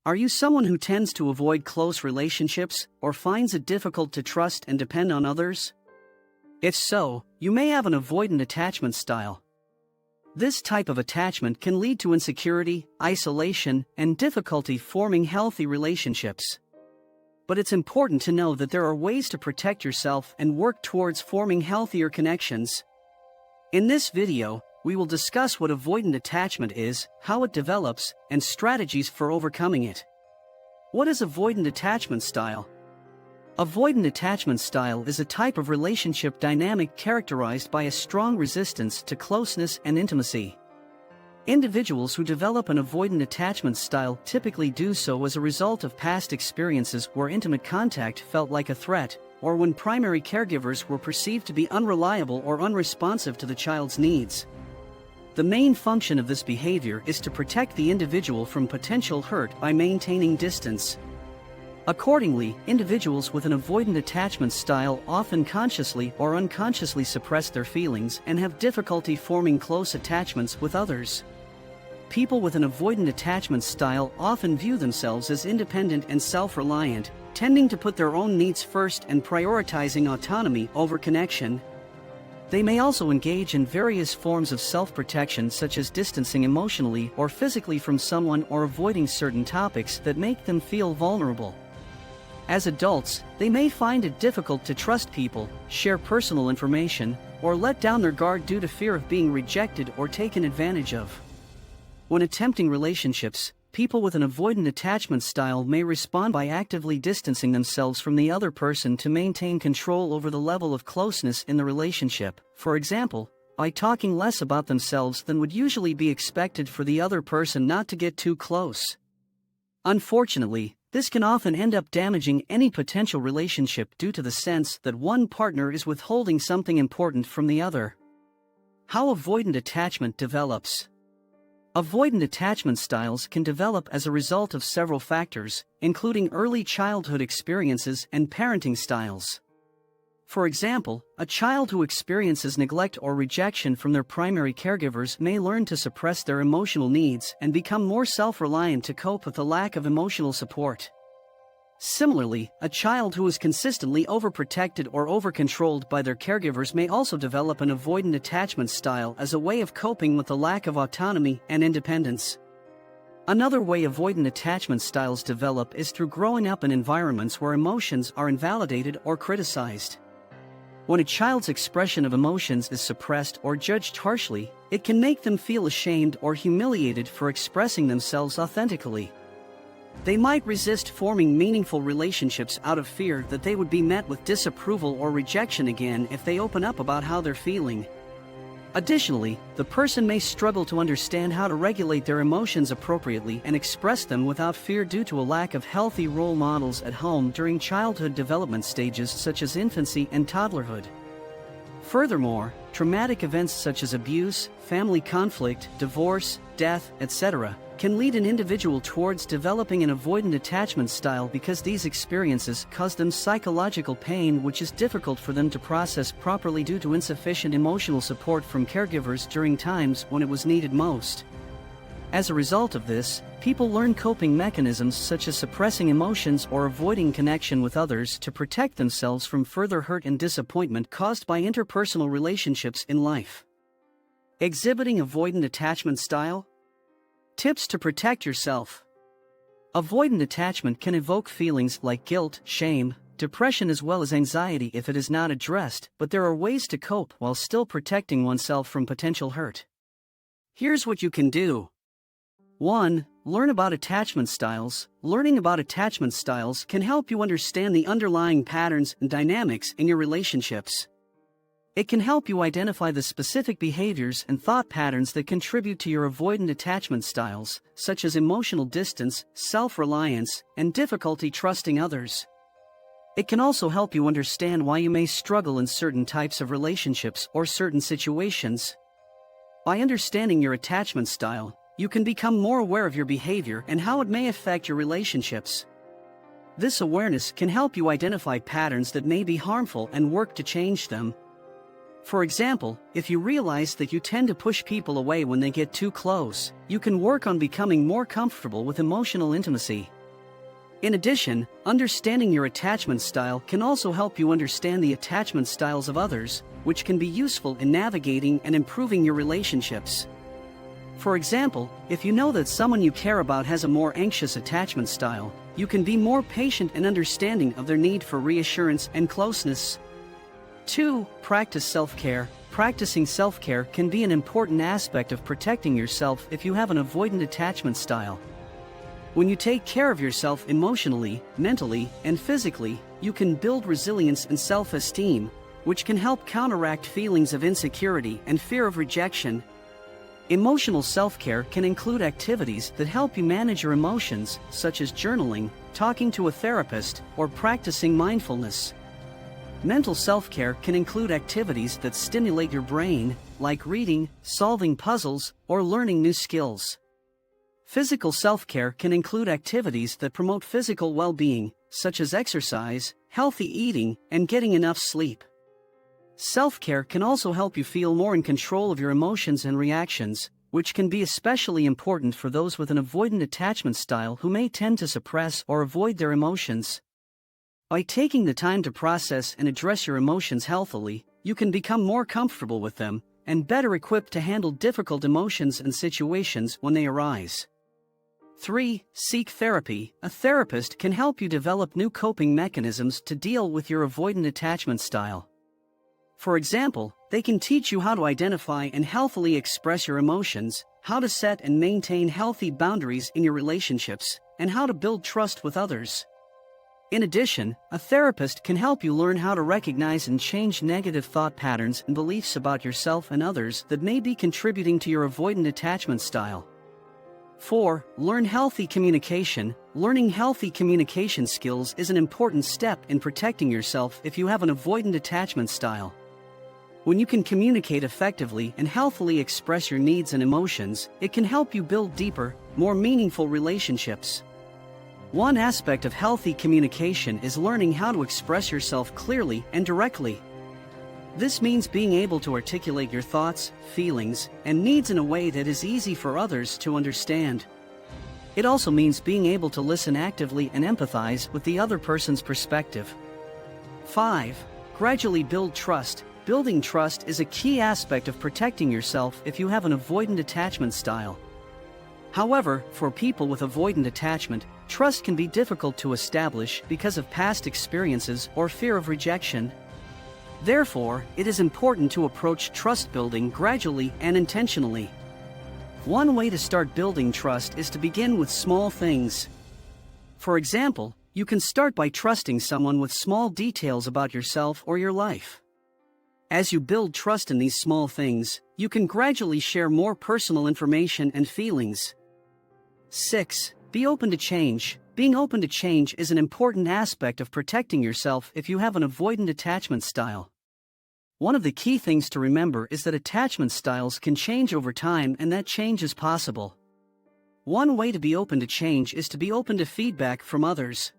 Are you someone who tends to avoid close relationships or finds it difficult to trust and depend on others? If so, you may have an avoidant attachment style. This type of attachment can lead to insecurity, isolation, and difficulty forming healthy relationships. But it's important to know that there are ways to protect yourself and work towards forming healthier connections. In this video, we will discuss what avoidant attachment is, how it develops, and strategies for overcoming it. What is avoidant attachment style? Avoidant attachment style is a type of relationship dynamic characterized by a strong resistance to closeness and intimacy. Individuals who develop an avoidant attachment style typically do so as a result of past experiences where intimate contact felt like a threat, or when primary caregivers were perceived to be unreliable or unresponsive to the child's needs. The main function of this behavior is to protect the individual from potential hurt by maintaining distance. Accordingly, individuals with an avoidant attachment style often consciously or unconsciously suppress their feelings and have difficulty forming close attachments with others. People with an avoidant attachment style often view themselves as independent and self-reliant, tending to put their own needs first and prioritizing autonomy over connection. They may also engage in various forms of self-protection, such as distancing emotionally or physically from someone or avoiding certain topics that make them feel vulnerable. As adults, they may find it difficult to trust people, share personal information, or let down their guard due to fear of being rejected or taken advantage of. When attempting relationships, people with an avoidant attachment style may respond by actively distancing themselves from the other person to maintain control over the level of closeness in the relationship, for example, by talking less about themselves than would usually be expected for the other person not to get too close. Unfortunately, this can often end up damaging any potential relationship due to the sense that one partner is withholding something important from the other. How avoidant attachment develops. Avoidant attachment styles can develop as a result of several factors, including early childhood experiences and parenting styles. For example, a child who experiences neglect or rejection from their primary caregivers may learn to suppress their emotional needs and become more self-reliant to cope with the lack of emotional support. Similarly, a child who is consistently overprotected or overcontrolled by their caregivers may also develop an avoidant attachment style as a way of coping with the lack of autonomy and independence. Another way avoidant attachment styles develop is through growing up in environments where emotions are invalidated or criticized. When a child's expression of emotions is suppressed or judged harshly, it can make them feel ashamed or humiliated for expressing themselves authentically. They might resist forming meaningful relationships out of fear that they would be met with disapproval or rejection again if they open up about how they're feeling. Additionally, the person may struggle to understand how to regulate their emotions appropriately and express them without fear due to a lack of healthy role models at home during childhood development stages such as infancy and toddlerhood. Furthermore, traumatic events such as abuse, family conflict, divorce, death, etc., can lead an individual towards developing an avoidant attachment style because these experiences cause them psychological pain which is difficult for them to process properly due to insufficient emotional support from caregivers during times when it was needed most. As a result of this, people learn coping mechanisms such as suppressing emotions or avoiding connection with others to protect themselves from further hurt and disappointment caused by interpersonal relationships in life. Exhibiting avoidant attachment style? Tips to protect yourself. Avoidant attachment can evoke feelings like guilt, shame, depression as well as anxiety if it is not addressed, but there are ways to cope while still protecting oneself from potential hurt. Here's what you can do. 1. Learn about attachment styles. Learning about attachment styles can help you understand the underlying patterns and dynamics in your relationships. It can help you identify the specific behaviors and thought patterns that contribute to your avoidant attachment styles, such as emotional distance, self-reliance, and difficulty trusting others. It can also help you understand why you may struggle in certain types of relationships or certain situations. By understanding your attachment style, you can become more aware of your behavior and how it may affect your relationships. This awareness can help you identify patterns that may be harmful and work to change them. For example, if you realize that you tend to push people away when they get too close, you can work on becoming more comfortable with emotional intimacy. In addition, understanding your attachment style can also help you understand the attachment styles of others, which can be useful in navigating and improving your relationships. For example, if you know that someone you care about has a more anxious attachment style, you can be more patient and understanding of their need for reassurance and closeness. 2. Practice self-care. Practicing self-care can be an important aspect of protecting yourself if you have an avoidant attachment style. When you take care of yourself emotionally, mentally, and physically, you can build resilience and self-esteem, which can help counteract feelings of insecurity and fear of rejection. Emotional self-care can include activities that help you manage your emotions, such as journaling, talking to a therapist, or practicing mindfulness. Mental self-care can include activities that stimulate your brain, like reading, solving puzzles, or learning new skills. Physical self-care can include activities that promote physical well-being, such as exercise, healthy eating, and getting enough sleep. Self-care can also help you feel more in control of your emotions and reactions, which can be especially important for those with an avoidant attachment style who may tend to suppress or avoid their emotions. By taking the time to process and address your emotions healthily, you can become more comfortable with them and better equipped to handle difficult emotions and situations when they arise. 3. Seek therapy. A therapist can help you develop new coping mechanisms to deal with your avoidant attachment style. For example, they can teach you how to identify and healthily express your emotions, how to set and maintain healthy boundaries in your relationships, and how to build trust with others. In addition, a therapist can help you learn how to recognize and change negative thought patterns and beliefs about yourself and others that may be contributing to your avoidant attachment style. 4. Learn healthy communication. Learning healthy communication skills is an important step in protecting yourself if you have an avoidant attachment style. When you can communicate effectively and healthily express your needs and emotions, it can help you build deeper, more meaningful relationships. One aspect of healthy communication is learning how to express yourself clearly and directly. This means being able to articulate your thoughts, feelings, and needs in a way that is easy for others to understand. It also means being able to listen actively and empathize with the other person's perspective. 5. Gradually build trust. Building trust is a key aspect of protecting yourself if you have an avoidant attachment style. However, for people with avoidant attachment, trust can be difficult to establish because of past experiences or fear of rejection. Therefore, it is important to approach trust building gradually and intentionally. One way to start building trust is to begin with small things. For example, you can start by trusting someone with small details about yourself or your life. As you build trust in these small things, you can gradually share more personal information and feelings. 6. Be open to change. Being open to change is an important aspect of protecting yourself if you have an avoidant attachment style. One of the key things to remember is that attachment styles can change over time and that change is possible. One way to be open to change is to be open to feedback from others.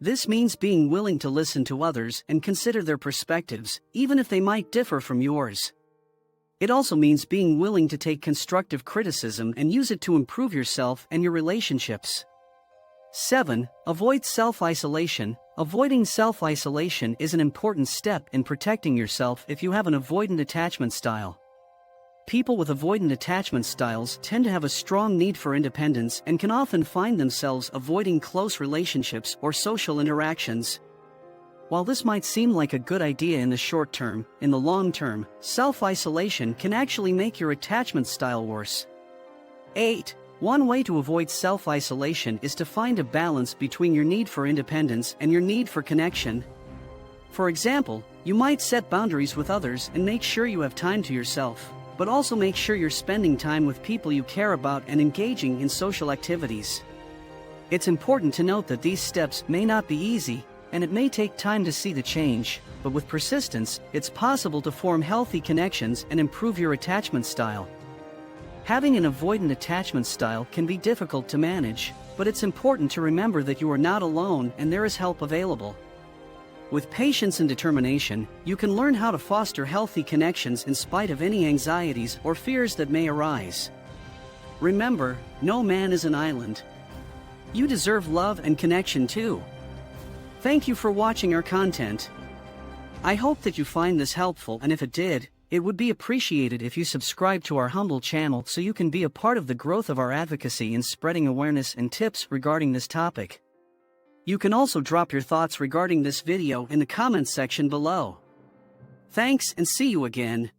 This means being willing to listen to others and consider their perspectives, even if they might differ from yours. It also means being willing to take constructive criticism and use it to improve yourself and your relationships. 7. Avoid self-isolation. Avoiding self-isolation is an important step in protecting yourself if you have an avoidant attachment style. People with avoidant attachment styles tend to have a strong need for independence and can often find themselves avoiding close relationships or social interactions. While this might seem like a good idea in the short term, in the long term, self-isolation can actually make your attachment style worse. 8. One way to avoid self-isolation is to find a balance between your need for independence and your need for connection. For example, you might set boundaries with others and make sure you have time to yourself, but also make sure you're spending time with people you care about and engaging in social activities. It's important to note that these steps may not be easy, and it may take time to see the change, but with persistence, it's possible to form healthy connections and improve your attachment style. Having an avoidant attachment style can be difficult to manage, but it's important to remember that you are not alone and there is help available. With patience and determination, you can learn how to foster healthy connections in spite of any anxieties or fears that may arise. Remember, no man is an island. You deserve love and connection too. Thank you for watching our content. I hope that you find this helpful, and if it did, it would be appreciated if you subscribe to our humble channel so you can be a part of the growth of our advocacy in spreading awareness and tips regarding this topic. You can also drop your thoughts regarding this video in the comments section below. Thanks, and see you again.